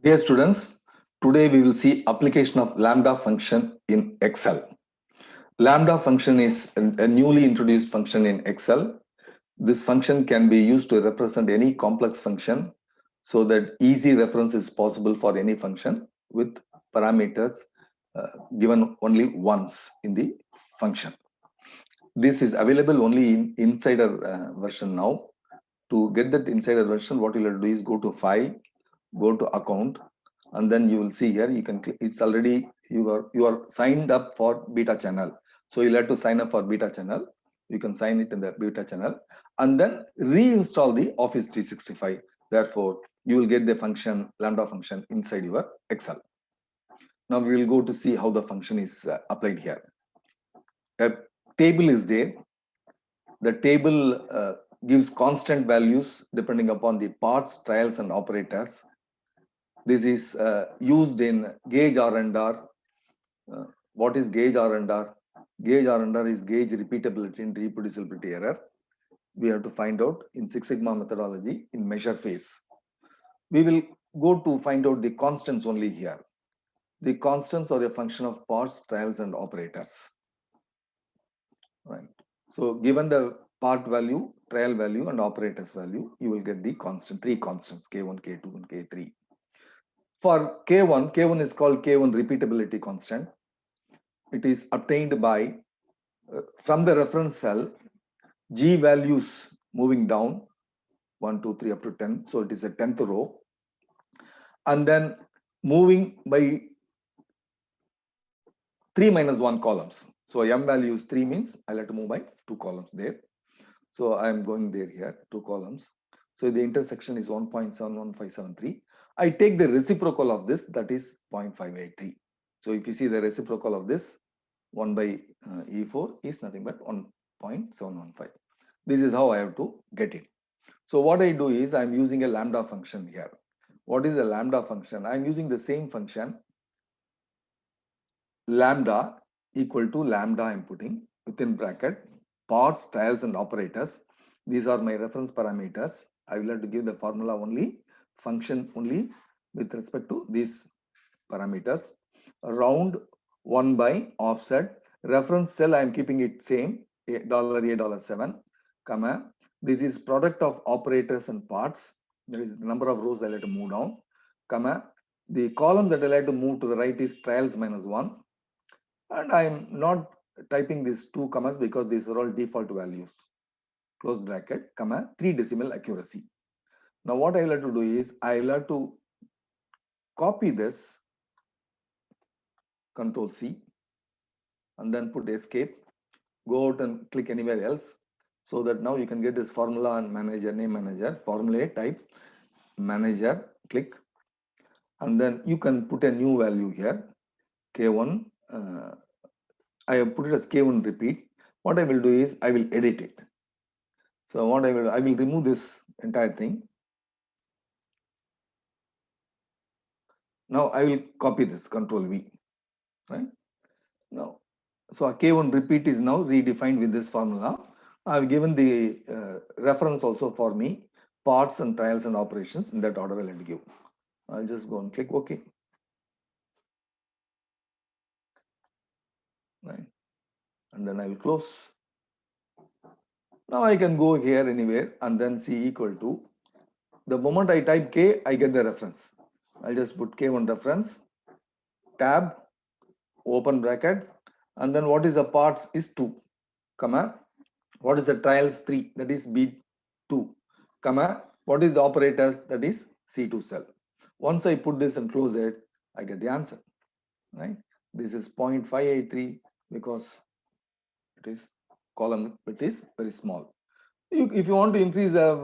Dear students, today we will see application of lambda function in Excel. Lambda function is a newly introduced function in Excel. This function can be used to represent any complex function so that easy reference is possible for any function with parameters given only once in the function. This is available only in insider version now. To get that insider version, what you will do is go to File, go to Account, and then you will see here you can click. It's already you are signed up for beta channel, so you'll have to sign up for beta channel. You can sign it in the beta channel and then reinstall the Office 365. Therefore you will get the function lambda function inside your Excel. Now we will go to see how the function is applied here. A table is there. The table gives constant values depending upon the parts, trials and operators. This is used in Gage R&R. What is Gage R&R? Gage R&R is gauge repeatability and reproducibility error. We have to find out in Six Sigma methodology in measure phase. We will go to find out the constants only here. The constants are a function of parts, trials and operators. Right. So given the part value, trial value and operators value, you will get the constant, three constants, K1, K2 and K3. For K1 is called K1 repeatability constant. It is obtained by from the reference cell, G values moving down 1, 2, 3 up to 10. So it is a 10th row. And then moving by 3 minus 1 columns. So M value is 3 means I'll have to move by 2 columns there. So I'm going there here, 2 columns. So the intersection is 1.71573. I take the reciprocal of this, that is 0.583. So if you see the reciprocal of this, 1 by E4 is nothing but 1.715. This is how I have to get it. So what I do is I'm using a lambda function here. What is a lambda function? I'm using the same function, lambda equal to lambda I'm putting within bracket, parts, trials and operators. These are my reference parameters. I will have to give the formula only, function only with respect to these parameters. Round 1 by offset. Reference cell I am keeping it same, $A$7, comma. This is product of operators and parts. There is the number of rows I have to move down, comma. The columns that I like to move to the right is trials minus 1. And I am not typing these 2 commas because these are all default values. Close bracket, comma, 3 decimal accuracy. Now what I will have to do is I will have to copy this, Control C, and then put escape, go out and click anywhere else, so that now you can get this formula and manager, name manager, formula type, manager, click, and then you can put a new value here, K1. I have put it as K1 repeat. What I will do is I will edit it. So what I will remove this entire thing. Now I will copy this, Control V, right? Now, so K1 repeat is now redefined with this formula. I've given the reference also for me, parts and trials and operations in that order I'll give. I'll just go and click OK. Right. And then I will close. Now I can go here anywhere and then see equal to. The moment I type K, I get the reference. I'll just put K1 reference, tab, open bracket, and then what is the parts is 2, comma, what is the trials 3, that is B2, comma, what is the operators, that is C2 cell. Once I put this and close it, I get the answer, right? This is 0.583 because it is column, it is very small. If you want to increase the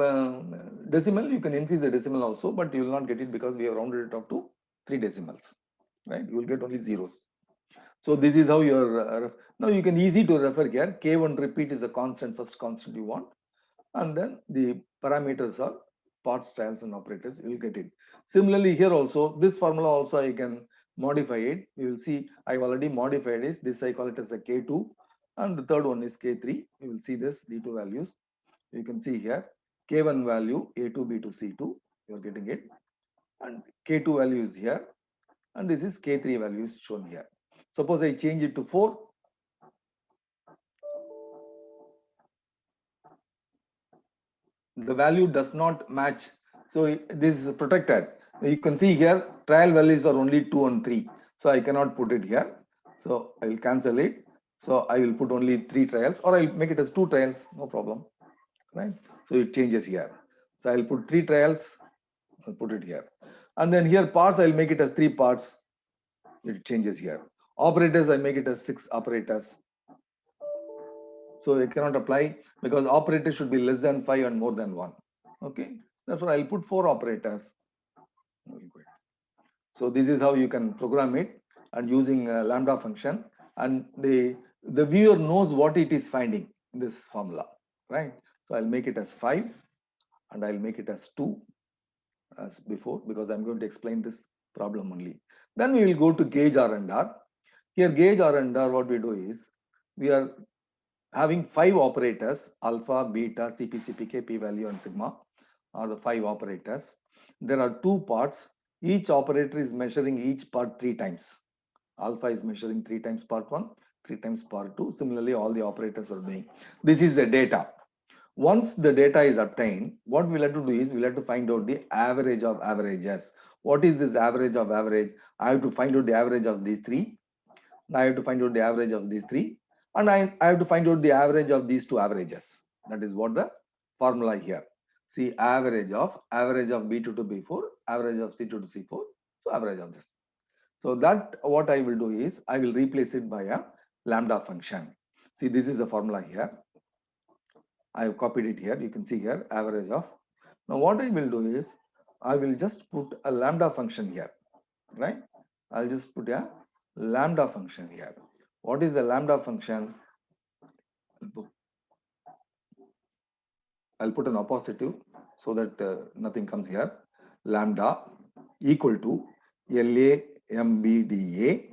decimal, you can increase the decimal also, but you will not get it because we have rounded it off to 3 decimals, right? You will get only zeros. So this is how your now you can easy to refer here. K1 repeat is a constant, first constant you want, and then the parameters are parts, trials and operators. You will get it. Similarly here also, this formula also I can modify it. You will see I've already modified this. I call it as a K2, and the third one is K3. You will see this D2 values. You can see here K1 value A2, B2, C2. You are getting it. and K2 value is here, and this is K3 value is shown here. Suppose I change it to 4. The value does not match. So this is protected. You can see here trial values are only 2 and 3. So I cannot put it here. So I will cancel it. So I will put only 3 trials, or I'll make it as 2 trials, no problem. Right? So it changes here. So I'll put 3 trials, I'll put it here. And then here parts, I'll make it as 3 parts. It changes here. Operators, I make it as 6 operators. So it cannot apply because operators should be less than 5 and more than 1. Okay. Therefore, I'll put 4 operators. So this is how you can program it, and using a lambda function, and the viewer knows what it is finding in this formula, right? So I'll make it as 5 and I'll make it as 2 as before, because I'm going to explain this problem only. Then we will go to Gage R&R. Here Gage R&R, what we do is we are having 5 operators: alpha, beta, CP, CPK, p value and sigma are the 5 operators. There are 2 parts. Each operator is measuring each part 3 times. Alpha is measuring 3 times part 1, 3 times part 2. Similarly, all the operators are doing. This is the data. Once the data is obtained, what we'll have to do is we'll have to find out the average of averages. What is this average of average? I have to find out the average of these 3. I have to find out the average of these 3. And I have to find out the average of these 2 averages. That is what the formula here. See, average of B2 to B4, average of C2 to C4. So average of this. So that what I will do is I will replace it by a lambda function. See, this is the formula here. I have copied it here. You can see here average of. Now what I will do is I will just put a lambda function here, right? I'll just put a lambda function here. What is the lambda function? I'll put an appositive so that nothing comes here. Lambda equal to LAMBDA,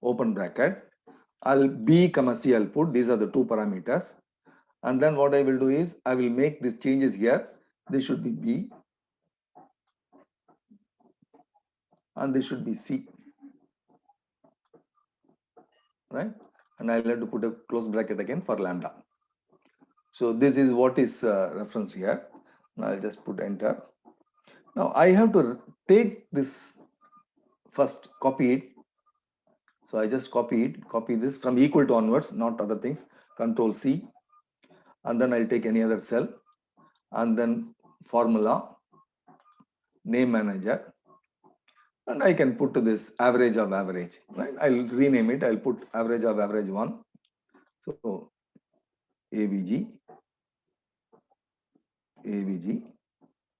open bracket. I'll B comma C, I'll put, these are the 2 parameters. And then what I will do is I will make these changes here. This should be B and this should be C, right? And I'll have to put a close bracket again for lambda. So this is what is reference here. Now I'll just put enter. Now I have to take this first, copy it. So I just copy this from equal to onwards, not other things. Control C, and then I'll take any other cell, and then formula, name manager, and I can put to this average of average, right? I'll rename it. I'll put average of average 1. So AVG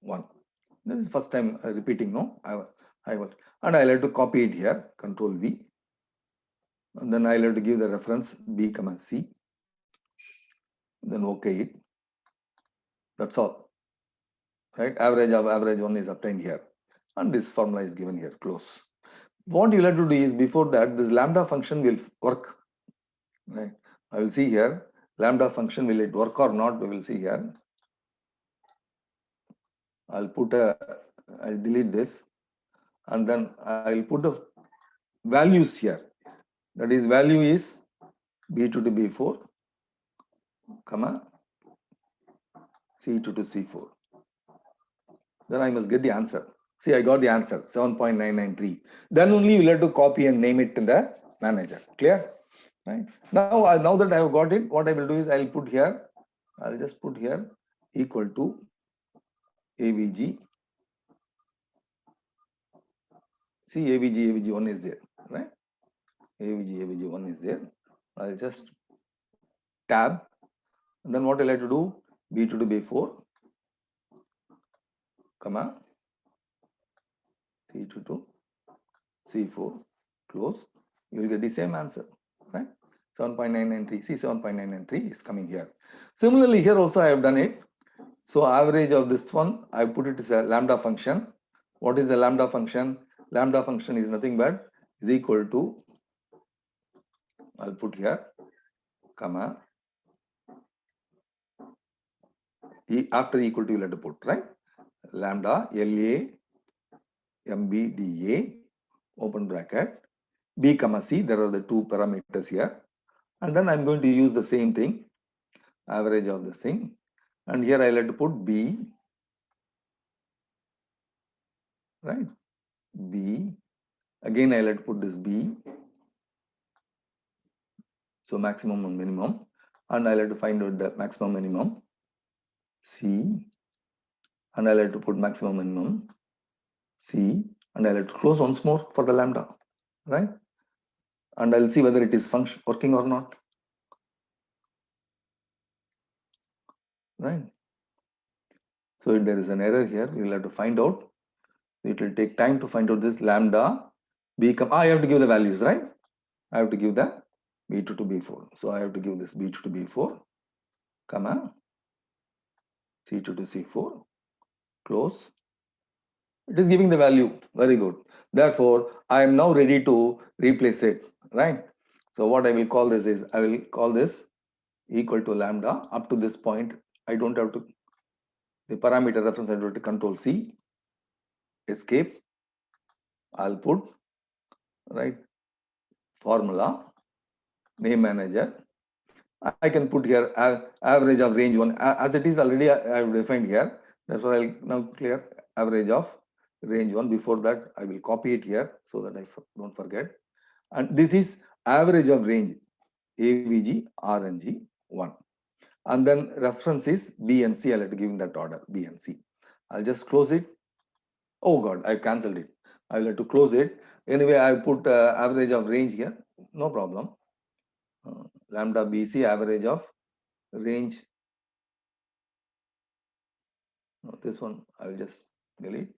1. This is first time repeating, no? I will, and I'll have to copy it here. Control V, and then I'll have to give the reference B comma C. Then OK it. That's all, right? Average of average 1 is obtained here, and this formula is given here. Close. What you'll have to do is before that, this lambda function will work, right? I will see here lambda function, will it work or not? We will see here. I'll delete this, and then I'll put the values here. That is, value is B2 to B4, comma C2 to C4. Then I must get the answer. See, I got the answer, 7.993. Then only you'll have to copy and name it in the manager. Clear? Right? Now that I have got it, what I will do is I'll put here, I'll just put here equal to AVG. See, AVG 1 is there, right? AVG 1 is there. I'll just tab, and then what I'll have to do, B2 to B4, comma C2 to C4, close. You will get the same answer, right? 7.993. See, 7.993 is coming here. Similarly, here also I have done it. So average of this one, I put it as a lambda function. What is a lambda function? Lambda function is nothing but is equal to, I'll put here, comma, after equal to you'll have to put, right? Lambda, LA, LAMBDA, open bracket, B comma C, there are the two parameters here. And then I'm going to use the same thing, average of this thing. And here I'll have to put B, right? B. Again, I'll have to put this B. So maximum and minimum. And I'll have to find out the maximum minimum. C. And I'll have to put maximum minimum. C. And I'll have to close once more for the lambda, right? And I'll see whether it is function working or not, right? So if there is an error here, we will have to find out. It will take time to find out this lambda become, I have to give the values, right? I have to give the B2 to B4. So I have to give this B2 to B4, comma, C2 to C4, close. It is giving the value, very good. Therefore, I am now ready to replace it, right? So what I will call this is, I will call this equal to lambda. Up to this point, I don't have to, the parameter reference, I have to control C, escape. I'll put, right, formula, name manager. I can put here average of range 1 as it is already I have defined here. Therefore, I'll now clear average of range 1. Before that, I will copy it here so that I don't forget. And this is average of range AVG, RNG 1. And then reference is B and C. I'll have to give in that order, B and C. I'll just close it. Oh God, I cancelled it. I will have to close it. Anyway, I put average of range here. No problem. Lambda BC average of range. No, this one I will just delete.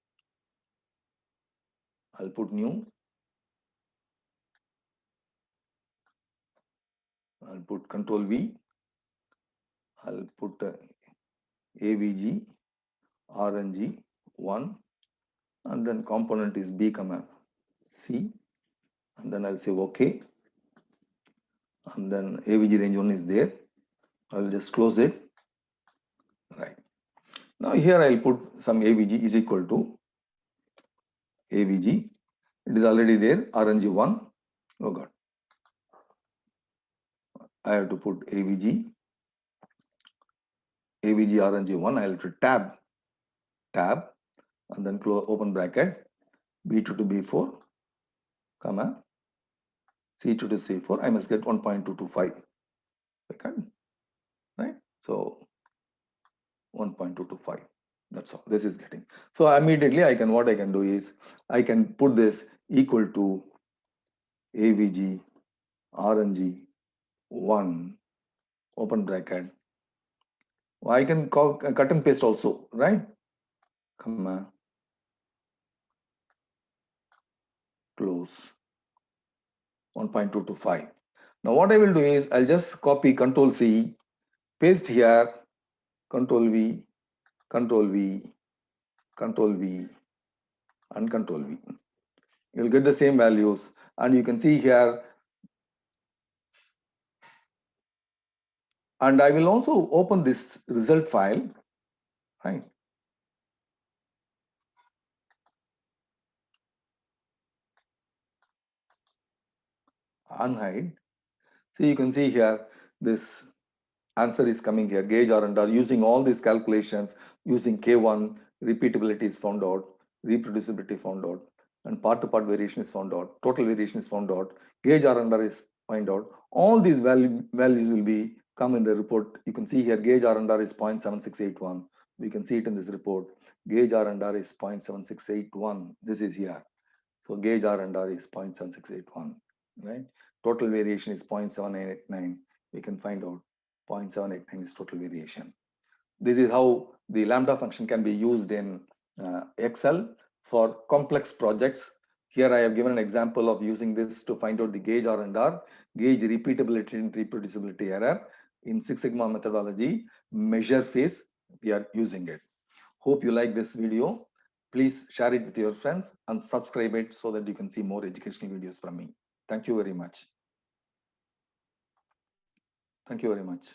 I'll put new. I'll put control V. I'll put AVG, RNG 1, and then component is B comma C, and then I'll say OK, and then AVG range 1 is there. I'll just close it. Right. Now here I'll put some AVG is equal to AVG. It is already there, RNG 1. Oh God. I have to put AVG RNG 1. I'll to tab, and then close open bracket, B2 to B4, comma, C2 to C4. I must get 1.225. Right? So 1.225. That's all. This is getting. So immediately I can, what I can do is I can put this equal to AVG RNG 1, open bracket. I can cut and paste also, right? Comma, close, 1.225. Now what I will do is I'll just copy Control C, paste here, Control V, Control V, Control V, and Control V. You'll get the same values, and you can see here. And I will also open this result file, right? Unhide. So you can see here, this answer is coming here. Gage R&R using all these calculations, using K1, repeatability is found out, reproducibility found out, and part-to-part variation is found out, total variation is found out, Gage R&R is found out. All these values will be come in the report. You can see here Gage R&R is 0.7681. We can see it in this report. Gage R&R is 0.7681. This is here. So Gage R&R is 0.7681, right? Total variation is 0.789. We can find out 0.789 is total variation. This is how the lambda function can be used in Excel for complex projects. Here I have given an example of using this to find out the Gage R&R, gauge repeatability and reproducibility error. In Six Sigma methodology, measure phase, we are using it. Hope you like this video. Please share it with your friends and subscribe it so that you can see more educational videos from me. Thank you very much. Thank you very much.